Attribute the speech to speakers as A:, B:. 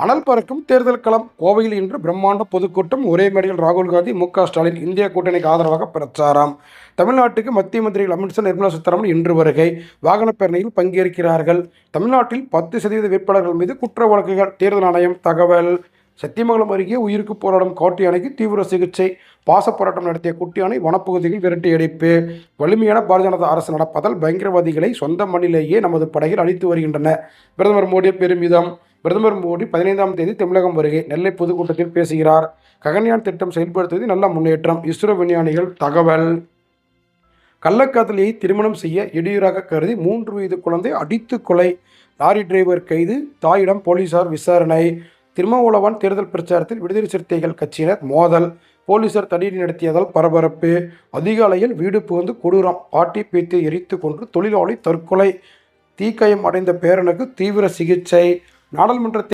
A: அனல் பறக்கும் தேர்தல் களம். கோவையில் இன்று பிரம்மாண்ட பொதுக்கூட்டம். ஒரே மேடையில் ராகுல் காந்தி, மு.க. ஸ்டாலின் இந்திய கூட்டணிக்கு ஆதரவாக பிரச்சாரம். தமிழ்நாட்டுக்கு மத்திய மந்திரிகள் அமித்ஷா, நிர்மலா சீதாராமன் இன்று வருகை. வாகன பேரணியில் பங்கேற்கிறார்கள். தமிழ்நாட்டில் 10% வேட்பாளர்கள் மீது குற்ற வழக்குகள். தேர்தல் ஆணையம் தகவல். சத்தியமங்கலம் அருகே உயிருக்கு போராடும் காட்டு யானைக்கு தீவிர சிகிச்சை. பாச போராட்டம் நடத்திய குட்டி யானை வனப்பகுதியில் விரட்டியடிப்பு. வலிமையான பாரதிய ஜனதா அரசு நடப்பதால் பயங்கரவாதிகளை சொந்த மண்ணிலேயே நமது படைகள் அழித்து வருகின்றன. பிரதமர் மோடி பெருமிதம். பிரதமர் மோடி 15ஆம் தேதி தமிழகம் வருகை. நெல்லை பொதுக்கூட்டத்தில் பேசுகிறார். ககன்யான் திட்டம் செயல்படுத்துவதில் நல்ல முன்னேற்றம். இஸ்ரோ விஞ்ஞானிகள் தகவல். கள்ளக்காதலியை திருமணம் செய்ய இடையூறாக கருதி 3 வயது குழந்தை அடித்து கொலை. லாரி டிரைவர் கைது. தாயிடம் போலீசார் விசாரணை. திருமாவளவன் தேர்தல் பிரச்சாரத்தில் விடுதலை சிறுத்தைகள் கட்சியினர் மோதல். போலீசார் தடியடி நடத்தியதால் பரபரப்பு. அதிகாலையில் வீடு புகுந்து கொடூரம். பாட்டி பேத்தி எரித்து கொன்று தொழிலாளி தற்கொலை. தீக்காயம் அடைந்த பேரனுக்கு தீவிர சிகிச்சை. நாடாளுமன்ற